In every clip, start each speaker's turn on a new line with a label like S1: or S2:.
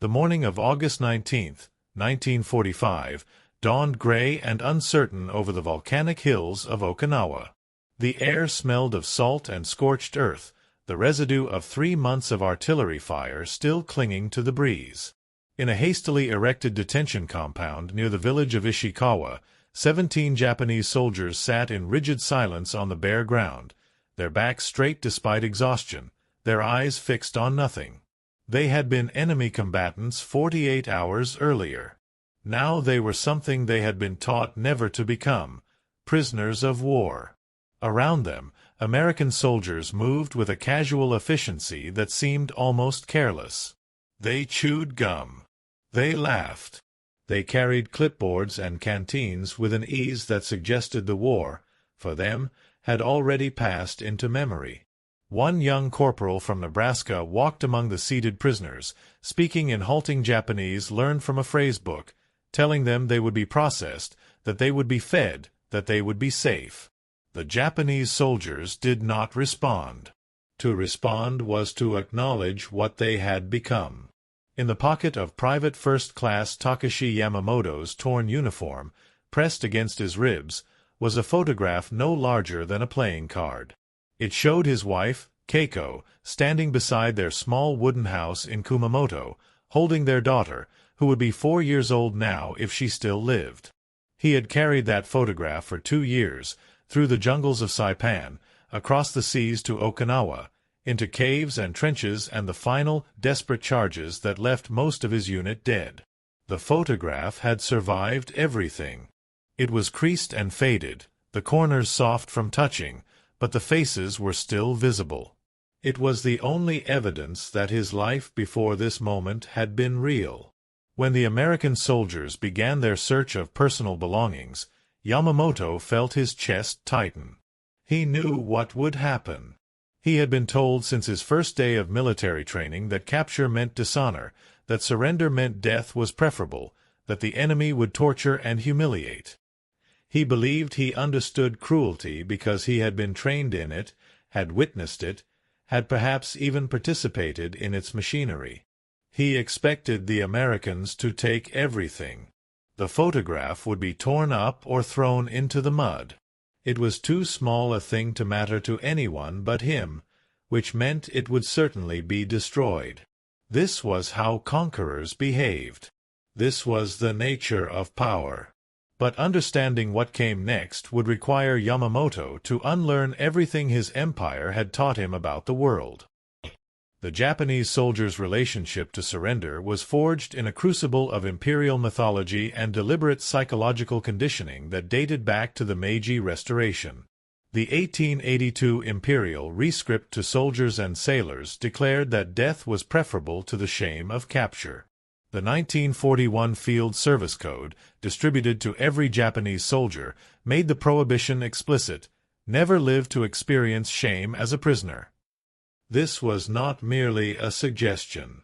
S1: The morning of August 19, 1945, dawned gray and uncertain over the volcanic hills of Okinawa. The air smelled of salt and scorched earth, the residue of 3 months of artillery fire still clinging to the breeze. In a hastily erected detention compound near the village of Ishikawa, 17 Japanese soldiers sat in rigid silence on the bare ground, their backs straight despite exhaustion, their eyes fixed on nothing. They had been enemy combatants 48 hours earlier. Now they were something they had been taught never to become, prisoners of war. Around them, American soldiers moved with a casual efficiency that seemed almost careless. They chewed gum. They laughed. They carried clipboards and canteens with an ease that suggested the war, for them, had already passed into memory. One young corporal from Nebraska walked among the seated prisoners, speaking in halting Japanese learned from a phrase book, telling them they would be processed, that they would be fed, that they would be safe. The Japanese soldiers did not respond. To respond was to acknowledge what they had become. In the pocket of Private First Class Takashi Yamamoto's torn uniform, pressed against his ribs, was a photograph no larger than a playing card. It showed his wife, Keiko, standing beside their small wooden house in Kumamoto, holding their daughter, who would be 4 years old now if she still lived. He had carried that photograph for 2 years, through the jungles of Saipan, across the seas to Okinawa, into caves and trenches and the final, desperate charges that left most of his unit dead. The photograph had survived everything. It was creased and faded, the corners soft from touching, but the faces were still visible. It was the only evidence that his life before this moment had been real. When the American soldiers began their search of personal belongings, Yamamoto felt his chest tighten. He knew what would happen. He had been told since his first day of military training that capture meant dishonor, that surrender meant death was preferable, that the enemy would torture and humiliate. He believed he understood cruelty because he had been trained in it, had witnessed it, had perhaps even participated in its machinery. He expected the Americans to take everything. The photograph would be torn up or thrown into the mud. It was too small a thing to matter to anyone but him, which meant it would certainly be destroyed. This was how conquerors behaved. This was the nature of power. But understanding what came next would require Yamamoto to unlearn everything his empire had taught him about the world. The Japanese soldier's relationship to surrender was forged in a crucible of imperial mythology and deliberate psychological conditioning that dated back to the Meiji Restoration. The 1882 Imperial rescript to soldiers and sailors declared that death was preferable to the shame of capture. The 1941 Field Service Code, distributed to every Japanese soldier, made the prohibition explicit: never live to experience shame as a prisoner. This was not merely a suggestion.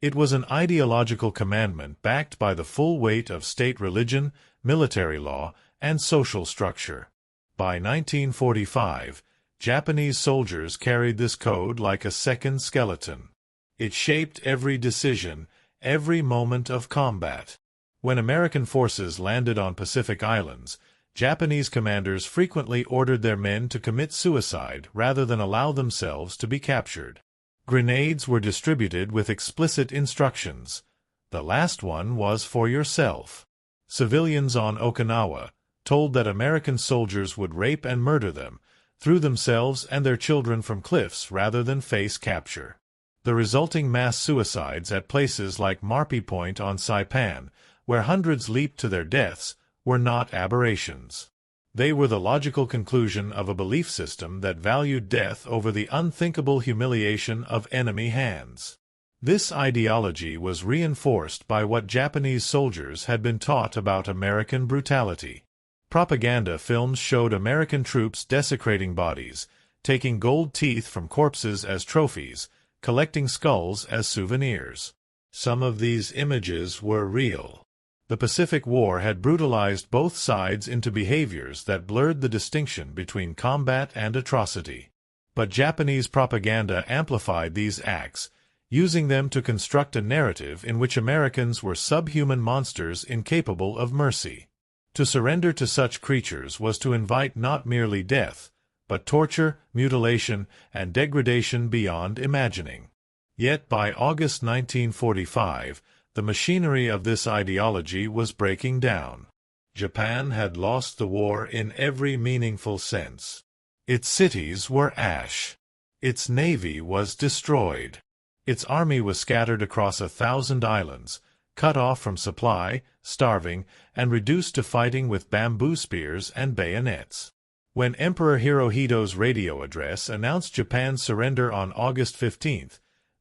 S1: It was an ideological commandment backed by the full weight of state religion, military law, and social structure. By 1945, Japanese soldiers carried this code like a second skeleton. It shaped every decision, every moment of combat. When American forces landed on Pacific Islands, Japanese commanders frequently ordered their men to commit suicide rather than allow themselves to be captured. Grenades were distributed with explicit instructions. The last one was for yourself. Civilians on Okinawa, told that American soldiers would rape and murder them, threw themselves and their children from cliffs rather than face capture. The resulting mass suicides at places like Marpi Point on Saipan, where hundreds leaped to their deaths, were not aberrations. They were the logical conclusion of a belief system that valued death over the unthinkable humiliation of enemy hands. This ideology was reinforced by what Japanese soldiers had been taught about American brutality. Propaganda films showed American troops desecrating bodies, taking gold teeth from corpses as trophies, collecting skulls as souvenirs. Some of these images were real. The Pacific War had brutalized both sides into behaviors that blurred the distinction between combat and atrocity. But Japanese propaganda amplified these acts, using them to construct a narrative in which Americans were subhuman monsters incapable of mercy. To surrender to such creatures was to invite not merely death, but torture, mutilation, and degradation beyond imagining. Yet by August 1945, the machinery of this ideology was breaking down. Japan had lost the war in every meaningful sense. Its cities were ash. Its navy was destroyed. Its army was scattered across 1,000 islands, cut off from supply, starving, and reduced to fighting with bamboo spears and bayonets. When Emperor Hirohito's radio address announced Japan's surrender on August 15,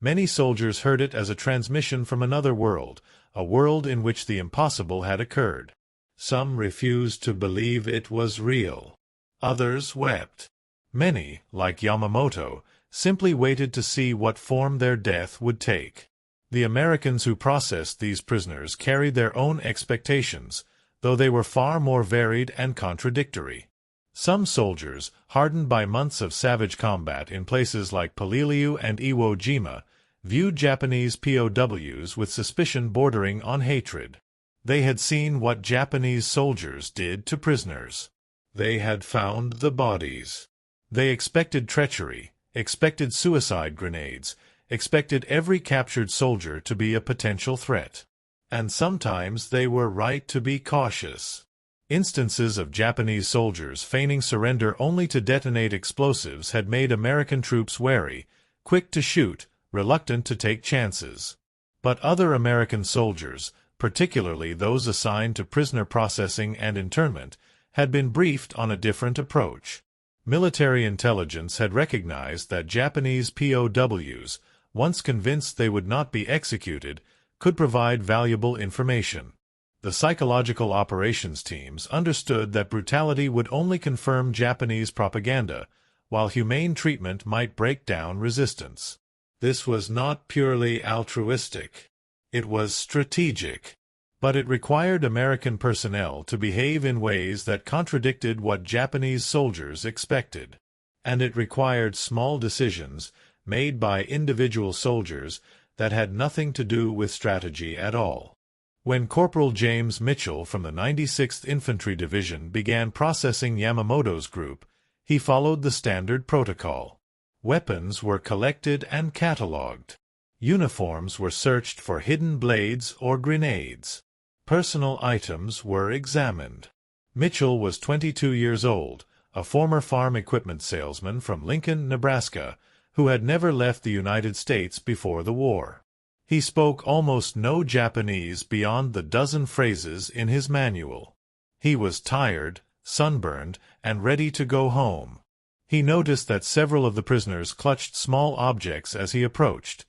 S1: many soldiers heard it as a transmission from another world, a world in which the impossible had occurred. Some refused to believe it was real. Others wept. Many, like Yamamoto, simply waited to see what form their death would take. The Americans who processed these prisoners carried their own expectations, though they were far more varied and contradictory. Some soldiers, hardened by months of savage combat in places like Peleliu and Iwo Jima, viewed Japanese POWs with suspicion bordering on hatred. They had seen what Japanese soldiers did to prisoners. They had found the bodies. They expected treachery, expected suicide grenades, expected every captured soldier to be a potential threat. And sometimes they were right to be cautious. Instances of Japanese soldiers feigning surrender only to detonate explosives had made American troops wary, quick to shoot, reluctant to take chances. But other American soldiers, particularly those assigned to prisoner processing and internment, had been briefed on a different approach. Military intelligence had recognized that Japanese POWs, once convinced they would not be executed, could provide valuable information. The psychological operations teams understood that brutality would only confirm Japanese propaganda, while humane treatment might break down resistance. This was not purely altruistic. It was strategic. But it required American personnel to behave in ways that contradicted what Japanese soldiers expected. And it required small decisions, made by individual soldiers, that had nothing to do with strategy at all. When Corporal James Mitchell from the 96th Infantry Division began processing Yamamoto's group, he followed the standard protocol. Weapons were collected and catalogued. Uniforms were searched for hidden blades or grenades. Personal items were examined. Mitchell was 22 years old, a former farm equipment salesman from Lincoln, Nebraska, who had never left the United States before the war. He spoke almost no Japanese beyond the dozen phrases in his manual. He was tired, sunburned, and ready to go home. He noticed that several of the prisoners clutched small objects as he approached.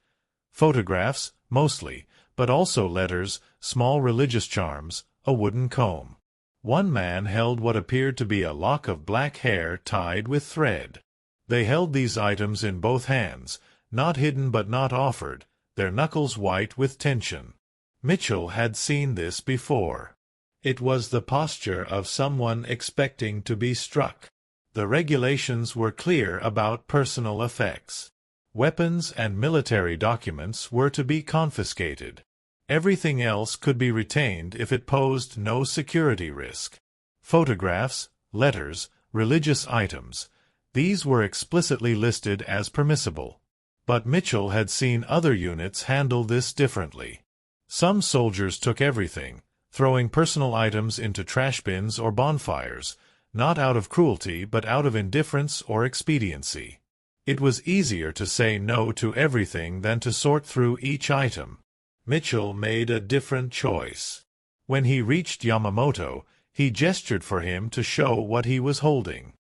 S1: Photographs, mostly, but also letters, small religious charms, a wooden comb. One man held what appeared to be a lock of black hair tied with thread. They held these items in both hands, not hidden but not offered, their knuckles white with tension. Mitchell had seen this before. It was the posture of someone expecting to be struck. The regulations were clear about personal effects. Weapons and military documents were to be confiscated. Everything else could be retained if it posed no security risk. Photographs, letters, religious items, these were explicitly listed as permissible. But Mitchell had seen other units handle this differently. Some soldiers took everything, throwing personal items into trash bins or bonfires, not out of cruelty but out of indifference or expediency. It was easier to say no to everything than to sort through each item. Mitchell made a different choice. When he reached Yamamoto, he gestured for him to show what he was holding.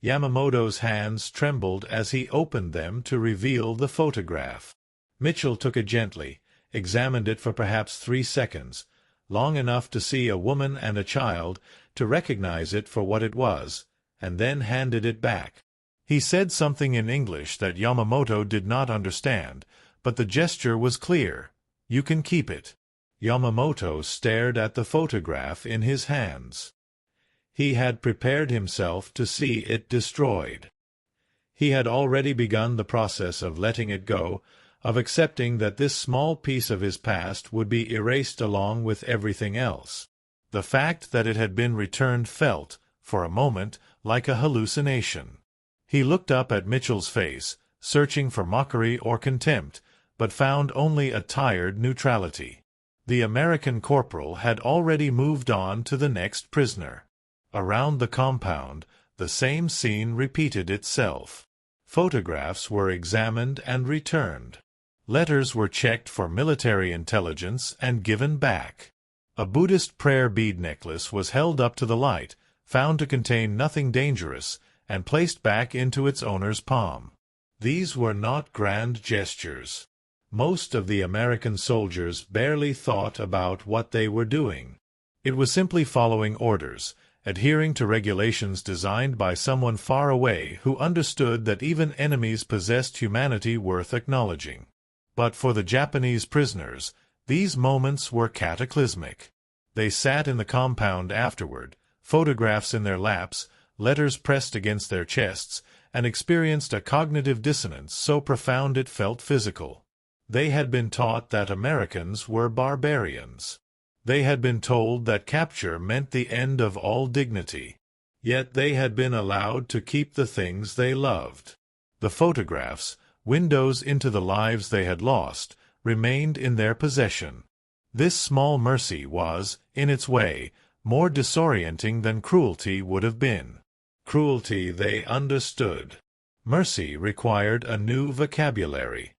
S1: Yamamoto's hands trembled as he opened them to reveal the photograph. Mitchell took it gently, examined it for perhaps 3 seconds, long enough to see a woman and a child, to recognize it for what it was, and then handed it back. He said something in English that Yamamoto did not understand, but the gesture was clear. "You can keep it." Yamamoto stared at the photograph in his hands. He had prepared himself to see it destroyed. He had already begun the process of letting it go, of accepting that this small piece of his past would be erased along with everything else. The fact that it had been returned felt, for a moment, like a hallucination. He looked up at Mitchell's face, searching for mockery or contempt, but found only a tired neutrality. The American corporal had already moved on to the next prisoner. Around the compound, the same scene repeated itself. Photographs were examined and returned. Letters were checked for military intelligence and given back. A Buddhist prayer bead necklace was held up to the light, found to contain nothing dangerous, and placed back into its owner's palm. These were not grand gestures. Most of the American soldiers barely thought about what they were doing. It was simply following orders, adhering to regulations designed by someone far away who understood that even enemies possessed humanity worth acknowledging. But for the Japanese prisoners, these moments were cataclysmic. They sat in the compound afterward, photographs in their laps, letters pressed against their chests, and experienced a cognitive dissonance so profound it felt physical. They had been taught that Americans were barbarians. They had been told that capture meant the end of all dignity. Yet they had been allowed to keep the things they loved. The photographs, windows into the lives they had lost, remained in their possession. This small mercy was, in its way, more disorienting than cruelty would have been. Cruelty they understood. Mercy required a new vocabulary.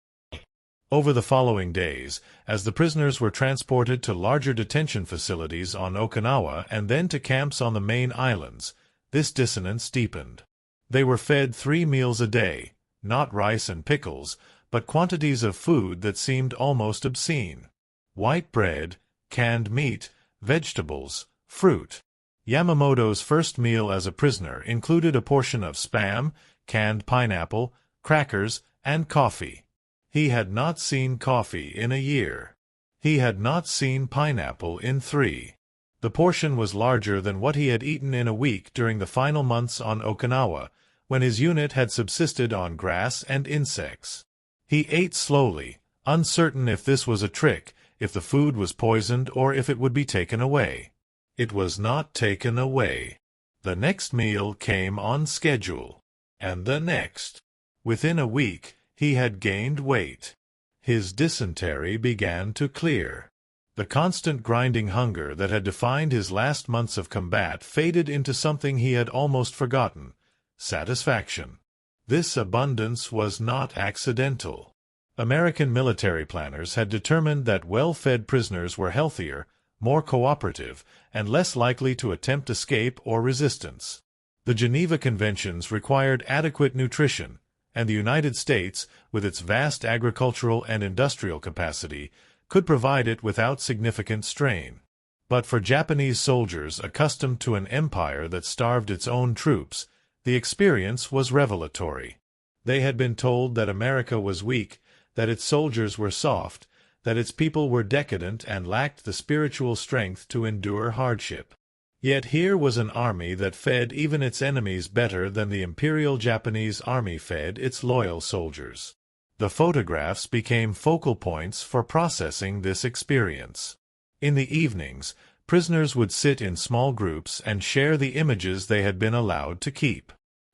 S1: Over the following days, as the prisoners were transported to larger detention facilities on Okinawa and then to camps on the main islands, this dissonance deepened. They were fed 3 meals a day, not rice and pickles, but quantities of food that seemed almost obscene. White bread, canned meat, vegetables, fruit. Yamamoto's first meal as a prisoner included a portion of spam, canned pineapple, crackers, and coffee. He had not seen coffee in a year. He had not seen pineapple in 3. The portion was larger than what he had eaten in a week during the final months on Okinawa, when his unit had subsisted on grass and insects. He ate slowly, uncertain if this was a trick, if the food was poisoned, or if it would be taken away. It was not taken away. The next meal came on schedule. And the next. Within a week, he had gained weight. His dysentery began to clear. The constant grinding hunger that had defined his last months of combat faded into something he had almost forgotten: satisfaction. This abundance was not accidental. American military planners had determined that well-fed prisoners were healthier, more cooperative, and less likely to attempt escape or resistance. The Geneva Conventions required adequate nutrition, and the United States, with its vast agricultural and industrial capacity, could provide it without significant strain. But for Japanese soldiers accustomed to an empire that starved its own troops, the experience was revelatory. They had been told that America was weak, that its soldiers were soft, that its people were decadent and lacked the spiritual strength to endure hardship. Yet here was an army that fed even its enemies better than the Imperial Japanese Army fed its loyal soldiers. The photographs became focal points for processing this experience. In the evenings, prisoners would sit in small groups and share the images they had been allowed to keep.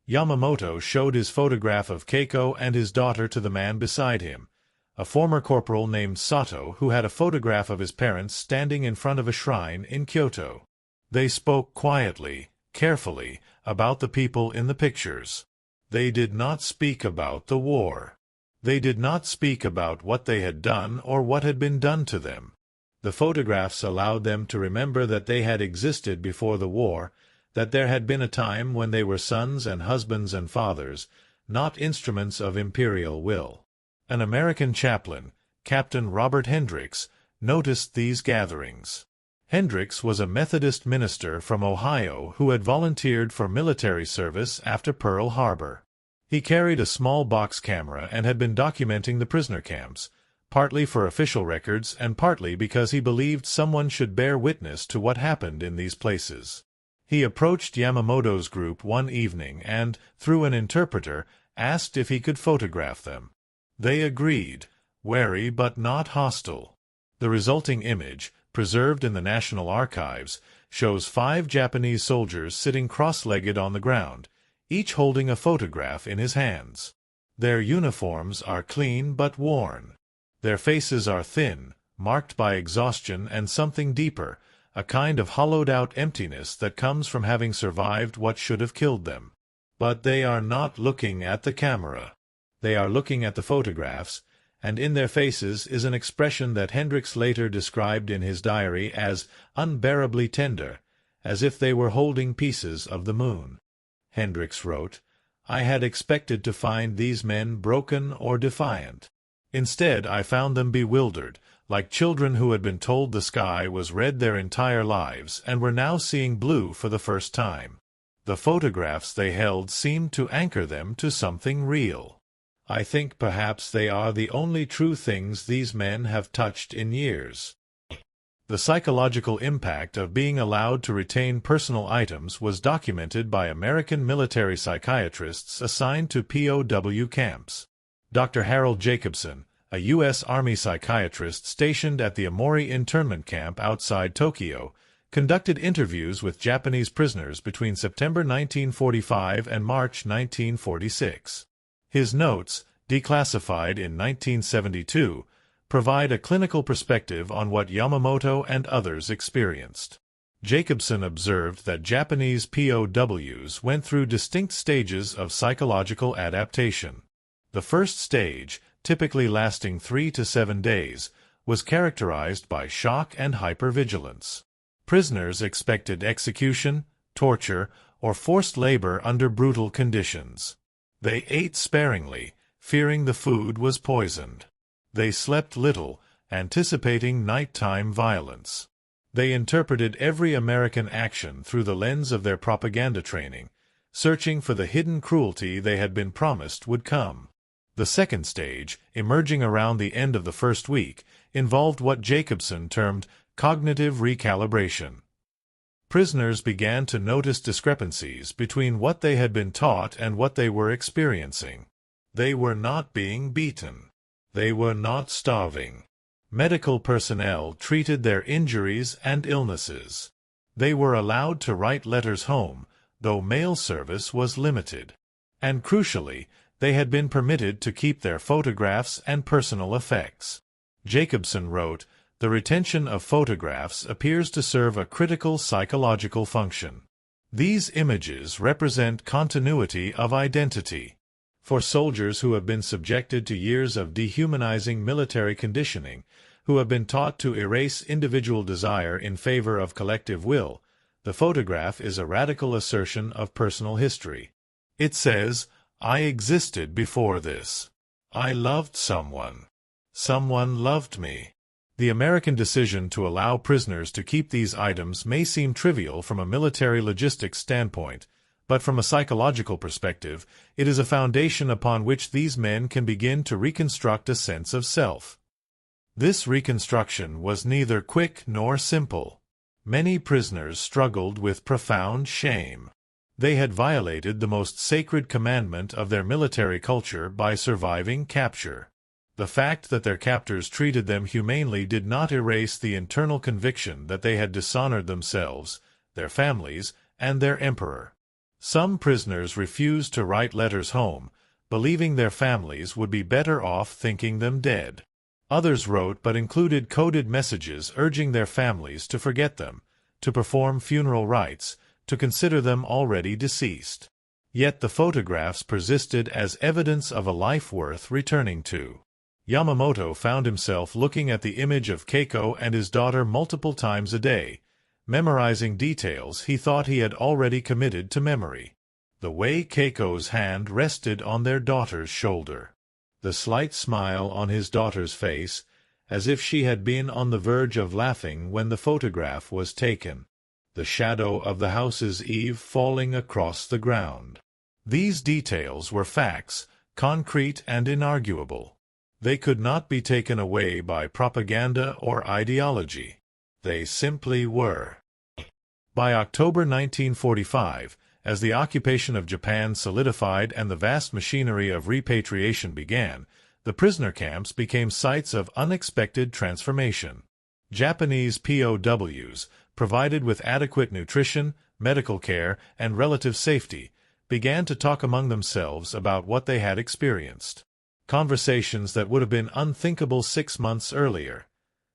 S1: Yamamoto showed his photograph of Keiko and his daughter to the man beside him, a former corporal named Sato who had a photograph of his parents standing in front of a shrine in Kyoto. They spoke quietly, carefully, about the people in the pictures. They did not speak about the war. They did not speak about what they had done or what had been done to them. The photographs allowed them to remember that they had existed before the war, that there had been a time when they were sons and husbands and fathers, not instruments of imperial will. An American chaplain, Captain Robert Hendricks, noticed these gatherings. Hendricks was a Methodist minister from Ohio who had volunteered for military service after Pearl Harbor. He carried a small box camera and had been documenting the prisoner camps, partly for official records and partly because he believed someone should bear witness to what happened in these places. He approached Yamamoto's group one evening and, through an interpreter, asked if he could photograph them. They agreed, wary but not hostile. The resulting image, preserved in the National Archives, shows 5 Japanese soldiers sitting cross-legged on the ground, each holding a photograph in his hands. Their uniforms are clean but worn. Their faces are thin, marked by exhaustion and something deeper, a kind of hollowed-out emptiness that comes from having survived what should have killed them. But they are not looking at the camera. They are looking at the photographs, and in their faces is an expression that Hendricks later described in his diary as unbearably tender, as if they were holding pieces of the moon. Hendricks wrote, "I had expected to find these men broken or defiant. Instead, I found them bewildered, like children who had been told the sky was red their entire lives and were now seeing blue for the first time. The photographs they held seemed to anchor them to something real. I think perhaps they are the only true things these men have touched in years." The psychological impact of being allowed to retain personal items was documented by American military psychiatrists assigned to POW camps. Dr. Harold Jacobson, a U.S. Army psychiatrist stationed at the Amori internment camp outside Tokyo, conducted interviews with Japanese prisoners between September 1945 and March 1946. His notes, declassified in 1972, provide a clinical perspective on what Yamamoto and others experienced. Jacobson observed that Japanese POWs went through distinct stages of psychological adaptation. The first stage, typically lasting 3 to 7 days, was characterized by shock and hypervigilance. Prisoners expected execution, torture, or forced labor under brutal conditions. They ate sparingly, fearing the food was poisoned. They slept little, anticipating nighttime violence. They interpreted every American action through the lens of their propaganda training, searching for the hidden cruelty they had been promised would come. The second stage, emerging around the end of the first week, involved what Jacobson termed cognitive recalibration. Prisoners began to notice discrepancies between what they had been taught and what they were experiencing. They were not being beaten. They were not starving. Medical personnel treated their injuries and illnesses. They were allowed to write letters home, though mail service was limited. And crucially, they had been permitted to keep their photographs and personal effects. Jacobson wrote, "The retention of photographs appears to serve a critical psychological function. These images represent continuity of identity. For soldiers who have been subjected to years of dehumanizing military conditioning, who have been taught to erase individual desire in favor of collective will, the photograph is a radical assertion of personal history. It says, 'I existed before this. I loved someone. Someone loved me.'" The American decision to allow prisoners to keep these items may seem trivial from a military logistics standpoint, but from a psychological perspective, it is a foundation upon which these men can begin to reconstruct a sense of self. This reconstruction was neither quick nor simple. Many prisoners struggled with profound shame. They had violated the most sacred commandment of their military culture by surviving capture. The fact that their captors treated them humanely did not erase the internal conviction that they had dishonored themselves, their families, and their emperor. Some prisoners refused to write letters home, believing their families would be better off thinking them dead. Others wrote but included coded messages urging their families to forget them, to perform funeral rites, to consider them already deceased. Yet the photographs persisted as evidence of a life worth returning to. Yamamoto found himself looking at the image of Keiko and his daughter multiple times a day, memorizing details he thought he had already committed to memory. The way Keiko's hand rested on their daughter's shoulder. The slight smile on his daughter's face, as if she had been on the verge of laughing when the photograph was taken. The shadow of the house's eave falling across the ground. These details were facts, concrete and inarguable. They could not be taken away by propaganda or ideology. They simply were. By October 1945, as the occupation of Japan solidified and the vast machinery of repatriation began, the prisoner camps became sites of unexpected transformation. Japanese POWs, provided with adequate nutrition, medical care, and relative safety, began to talk among themselves about what they had experienced. Conversations that would have been unthinkable 6 months earlier.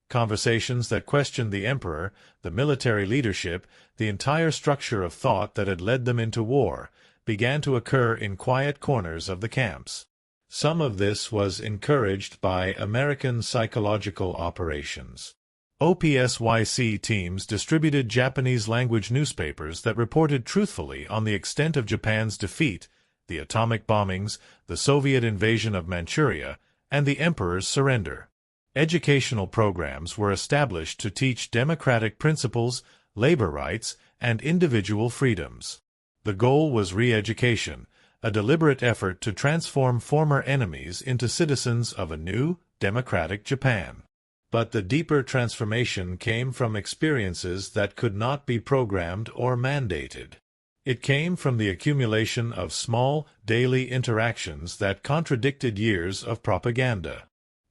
S1: Conversations that questioned the emperor, the military leadership, the entire structure of thought that had led them into war, began to occur in quiet corners of the camps. Some of this was encouraged by American psychological operations. OPSYC teams distributed Japanese-language newspapers that reported truthfully on the extent of Japan's defeat, the atomic bombings, the Soviet invasion of Manchuria, and the emperor's surrender. Educational programs were established to teach democratic principles, labor rights, and individual freedoms. The goal was re-education, a deliberate effort to transform former enemies into citizens of a new, democratic Japan. But the deeper transformation came from experiences that could not be programmed or mandated. It came from the accumulation of small, daily interactions that contradicted years of propaganda.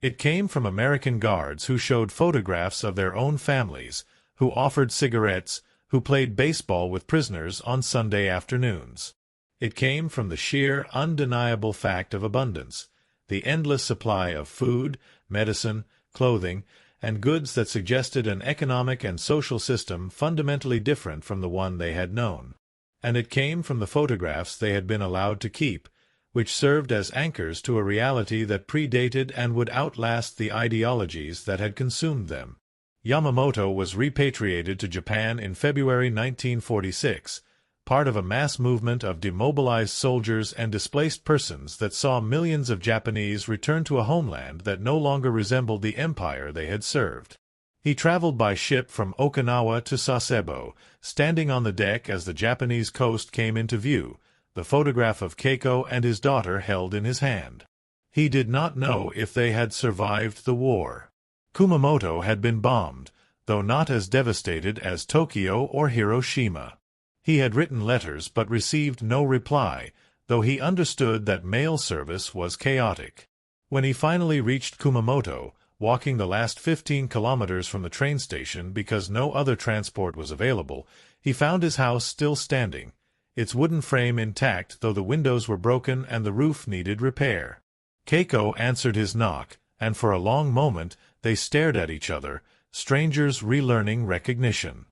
S1: It came from American guards who showed photographs of their own families, who offered cigarettes, who played baseball with prisoners on Sunday afternoons. It came from the sheer, undeniable fact of abundance, the endless supply of food, medicine, clothing, and goods that suggested an economic and social system fundamentally different from the one they had known. And it came from the photographs they had been allowed to keep, which served as anchors to a reality that predated and would outlast the ideologies that had consumed them. Yamamoto was repatriated to Japan in February 1946, part of a mass movement of demobilized soldiers and displaced persons that saw millions of Japanese return to a homeland that no longer resembled the empire they had served. He traveled by ship from Okinawa to Sasebo, standing on the deck as the Japanese coast came into view, the photograph of Keiko and his daughter held in his hand. He did not know if they had survived the war. Kumamoto had been bombed, though not as devastated as Tokyo or Hiroshima. He had written letters but received no reply, though he understood that mail service was chaotic. When he finally reached Kumamoto, walking the last 15 kilometers from the train station because no other transport was available, he found his house still standing, its wooden frame intact though the windows were broken and the roof needed repair. Keiko answered his knock, and for a long moment they stared at each other, strangers relearning recognition.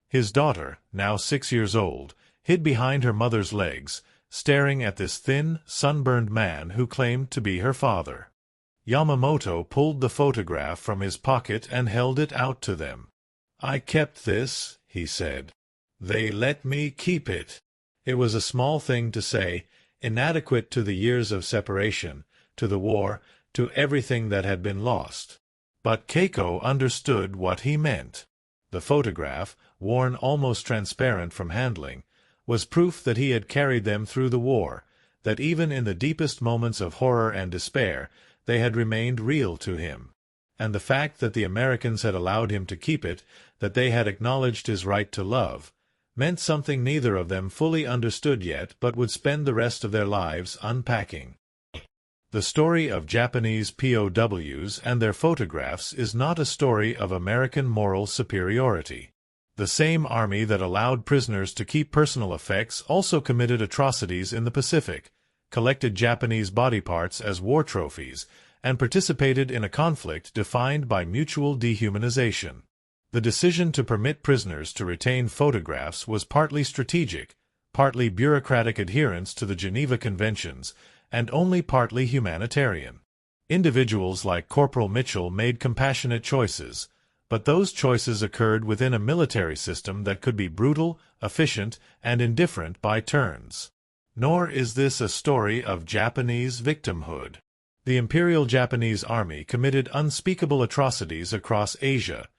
S1: His daughter, now 6 years old, hid behind her mother's legs, staring at this thin, sunburned man who claimed to be her father. Yamamoto pulled the photograph from his pocket and held it out to them. "I kept this," he said. "They let me keep it." It was a small thing to say, inadequate to the years of separation, to the war, to everything that had been lost. But Keiko understood what he meant. The photograph, worn almost transparent from handling, was proof that he had carried them through the war, that even in the deepest moments of horror and despair, they had remained real to him. And the fact that the Americans had allowed him to keep it, that they had acknowledged his right to love, meant something neither of them fully understood yet but would spend the rest of their lives unpacking. The story of Japanese POWs and their photographs is not a story of American moral superiority. The same army that allowed prisoners to keep personal effects also committed atrocities in the Pacific, collected Japanese body parts as war trophies, and participated in a conflict defined by mutual dehumanization. The decision to permit prisoners to retain photographs was partly strategic, partly bureaucratic adherence to the Geneva Conventions, and only partly humanitarian. Individuals like Corporal Mitchell made compassionate choices, but those choices occurred within a military system that could be brutal, efficient, and indifferent by turns. Nor is this a story of Japanese victimhood. The Imperial Japanese Army committed unspeakable atrocities across Asia.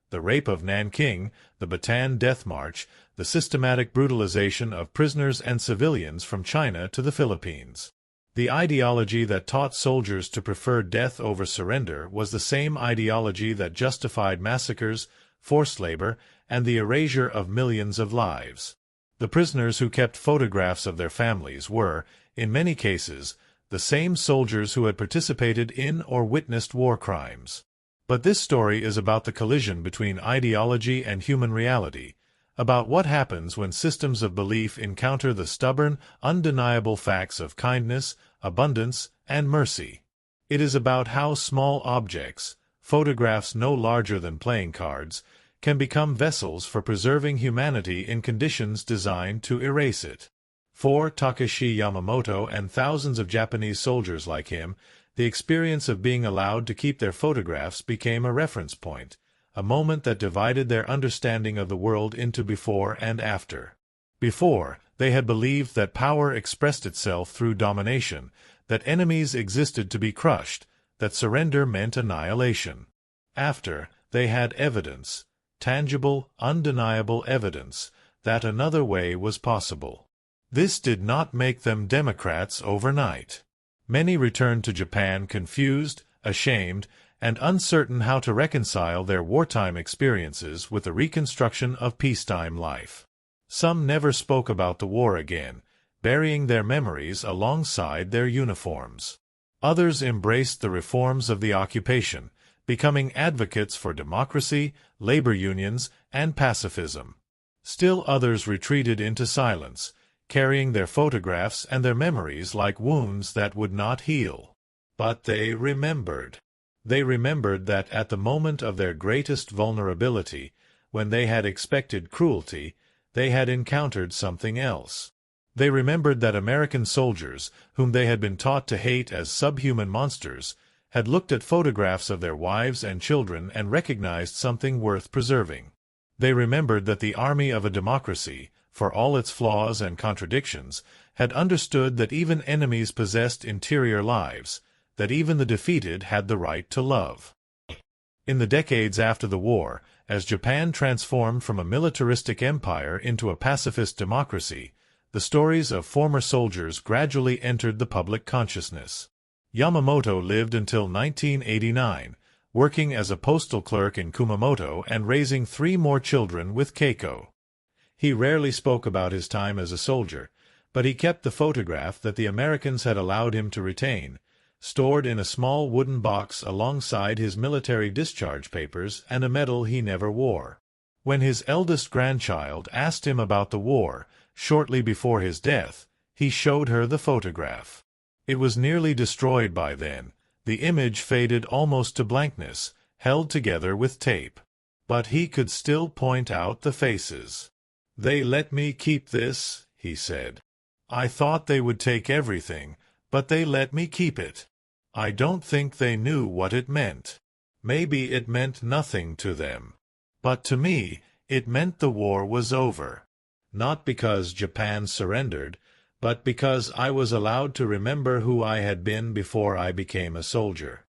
S1: The rape of Nanking, the Bataan Death March, the systematic brutalization of prisoners and civilians from China to the Philippines. The ideology that taught soldiers to prefer death over surrender was the same ideology that justified massacres, forced labor, and the erasure of millions of lives. The prisoners who kept photographs of their families were, in many cases, the same soldiers who had participated in or witnessed war crimes. But this story is about the collision between ideology and human reality, about what happens when systems of belief encounter the stubborn, undeniable facts of kindness, abundance, and mercy. It is about how small objects, photographs no larger than playing cards, can become vessels for preserving humanity in conditions designed to erase it. For Takeshi Yamamoto and thousands of Japanese soldiers like him, the experience of being allowed to keep their photographs became a reference point, a moment that divided their understanding of the world into before and after. Before, they had believed that power expressed itself through domination, that enemies existed to be crushed, that surrender meant annihilation. After, they had evidence, tangible, undeniable evidence, that another way was possible. This did not make them democrats overnight. Many returned to Japan confused, ashamed, and uncertain how to reconcile their wartime experiences with the reconstruction of peacetime life. Some never spoke about the war again, burying their memories alongside their uniforms. Others embraced the reforms of the occupation, becoming advocates for democracy, labor unions, and pacifism. Still others retreated into silence, carrying their photographs and their memories like wounds that would not heal. But they remembered. They remembered that at the moment of their greatest vulnerability, when they had expected cruelty, they had encountered something else. They remembered that American soldiers, whom they had been taught to hate as subhuman monsters, had looked at photographs of their wives and children and recognized something worth preserving. They remembered that the army of a democracy, for all its flaws and contradictions, had understood that even enemies possessed interior lives, that even the defeated had the right to love. In the decades after the war, as Japan transformed from a militaristic empire into a pacifist democracy, the stories of former soldiers gradually entered the public consciousness. Yamamoto lived until 1989, working as a postal clerk in Kumamoto and raising 3 more children with Keiko. He rarely spoke about his time as a soldier, but he kept the photograph that the Americans had allowed him to retain, stored in a small wooden box alongside his military discharge papers and a medal he never wore. When his eldest grandchild asked him about the war, shortly before his death, he showed her the photograph. It was nearly destroyed by then, the image faded almost to blankness, held together with tape. But he could still point out the faces. "They let me keep this," he said. "I thought they would take everything, but they let me keep it. I don't think they knew what it meant. Maybe it meant nothing to them. But to me, it meant the war was over. Not because Japan surrendered, but because I was allowed to remember who I had been before I became a soldier.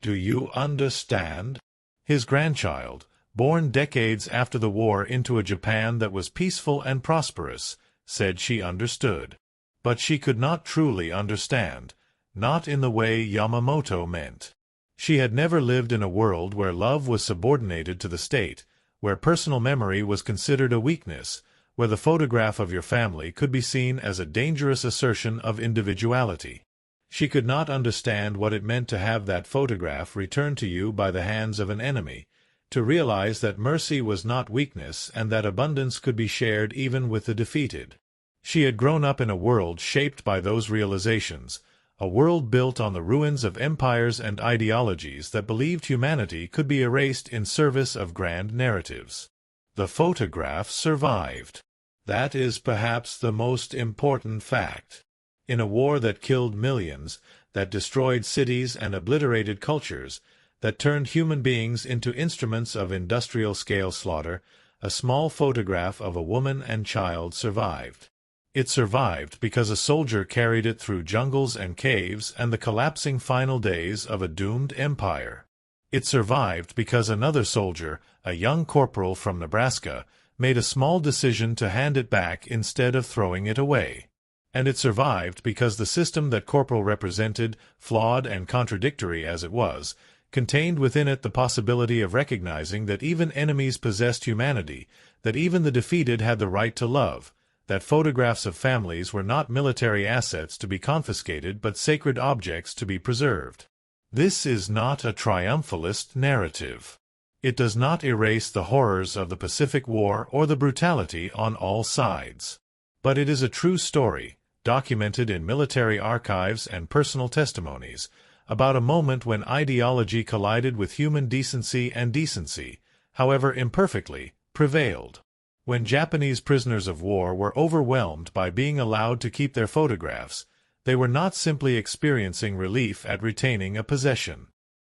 S1: Do you understand?" His grandchild, born decades after the war into a Japan that was peaceful and prosperous, said she understood. But she could not truly understand, not in the way Yamamoto meant. She had never lived in a world where love was subordinated to the state, where personal memory was considered a weakness, where the photograph of your family could be seen as a dangerous assertion of individuality. She could not understand what it meant to have that photograph returned to you by the hands of an enemy, to realize that mercy was not weakness and that abundance could be shared even with the defeated. She had grown up in a world shaped by those realizations, a world built on the ruins of empires and ideologies that believed humanity could be erased in service of grand narratives. The photograph survived. That is perhaps the most important fact. In a war that killed millions, that destroyed cities and obliterated cultures, that turned human beings into instruments of industrial-scale slaughter, a small photograph of a woman and child survived. It survived because a soldier carried it through jungles and caves and the collapsing final days of a doomed empire. It survived because another soldier, a young corporal from Nebraska, made a small decision to hand it back instead of throwing it away. And it survived because the system that corporal represented, flawed and contradictory as it was, contained within it the possibility of recognizing that even enemies possessed humanity, that even the defeated had the right to love, that photographs of families were not military assets to be confiscated but sacred objects to be preserved. This is not a triumphalist narrative. It does not erase the horrors of the Pacific War or the brutality on all sides. But it is a true story, documented in military archives and personal testimonies, about a moment when ideology collided with human decency and decency, however imperfectly, prevailed. When Japanese prisoners of war were overwhelmed by being allowed to keep their photographs, they were not simply experiencing relief at retaining a possession.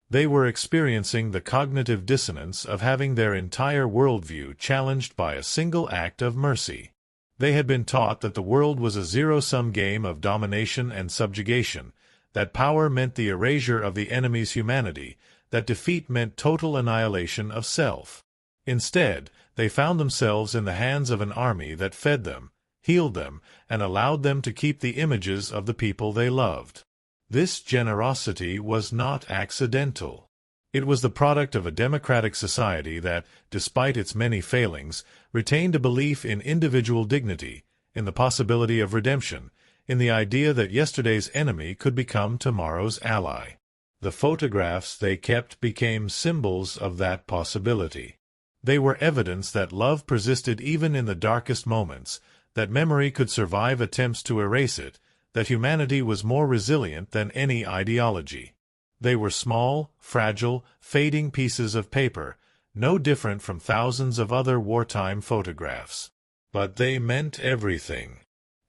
S1: They were experiencing the cognitive dissonance of having their entire worldview challenged by a single act of mercy. They had been taught that the world was a zero-sum game of domination and subjugation, that power meant the erasure of the enemy's humanity, that defeat meant total annihilation of self. Instead, they found themselves in the hands of an army that fed them, healed them, and allowed them to keep the images of the people they loved. This generosity was not accidental. It was the product of a democratic society that, despite its many failings, retained a belief in individual dignity, in the possibility of redemption, in the idea that yesterday's enemy could become tomorrow's ally. The photographs they kept became symbols of that possibility. They were evidence that love persisted even in the darkest moments, that memory could survive attempts to erase it, that humanity was more resilient than any ideology. They were small, fragile, fading pieces of paper, no different from thousands of other wartime photographs. But they meant everything.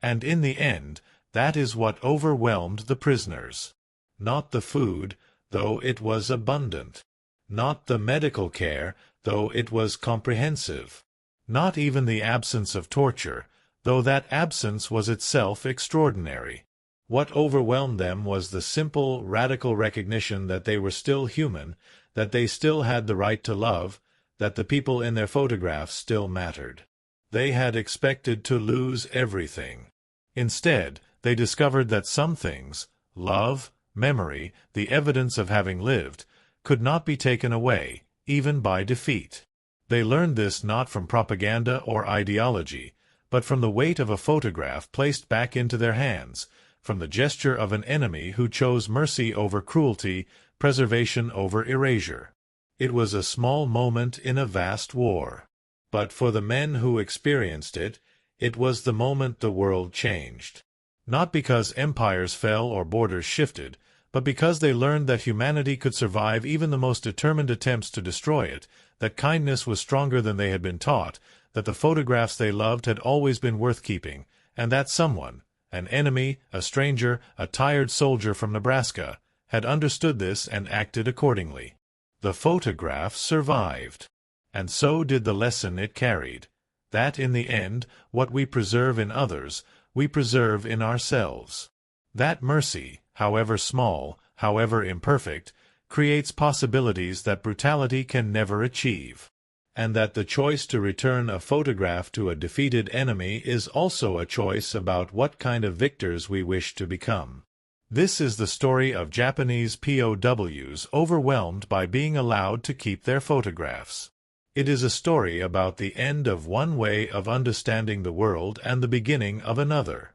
S1: And in the end, that is what overwhelmed the prisoners. Not the food, though it was abundant. Not the medical care, though it was comprehensive. Not even the absence of torture, though that absence was itself extraordinary. What overwhelmed them was the simple, radical recognition that they were still human, that they still had the right to love, that the people in their photographs still mattered. They had expected to lose everything. Instead, they discovered that some things, love, memory, the evidence of having lived, could not be taken away, even by defeat. They learned this not from propaganda or ideology, but from the weight of a photograph placed back into their hands, from the gesture of an enemy who chose mercy over cruelty, preservation over erasure. It was a small moment in a vast war. But for the men who experienced it, it was the moment the world changed. Not because empires fell or borders shifted, but because they learned that humanity could survive even the most determined attempts to destroy it, that kindness was stronger than they had been taught, that the photographs they loved had always been worth keeping, and that someone, an enemy, a stranger, a tired soldier from Nebraska, had understood this and acted accordingly. The photograph survived. And so did the lesson it carried, that in the end, what we preserve in others, we preserve in ourselves. That mercy, however small, however imperfect, creates possibilities that brutality can never achieve. And that the choice to return a photograph to a defeated enemy is also a choice about what kind of victors we wish to become. This is the story of Japanese POWs overwhelmed by being allowed to keep their photographs. It is a story about the end of one way of understanding the world and the beginning of another.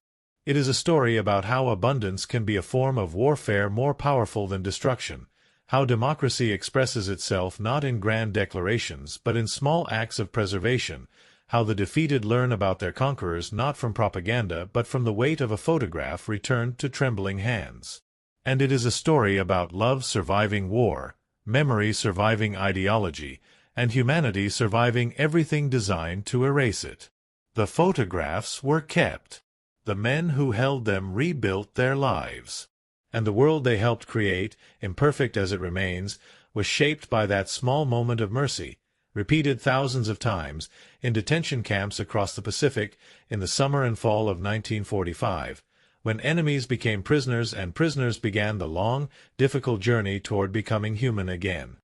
S1: It is a story about how abundance can be a form of warfare more powerful than destruction, how democracy expresses itself not in grand declarations but in small acts of preservation, how the defeated learn about their conquerors not from propaganda but from the weight of a photograph returned to trembling hands. And it is a story about love surviving war, memory surviving ideology, and humanity surviving everything designed to erase it. The photographs were kept. The men who held them rebuilt their lives. And the world they helped create, imperfect as it remains, was shaped by that small moment of mercy, repeated thousands of times, in detention camps across the Pacific in the summer and fall of 1945, when enemies became prisoners and prisoners began the long, difficult journey toward becoming human again.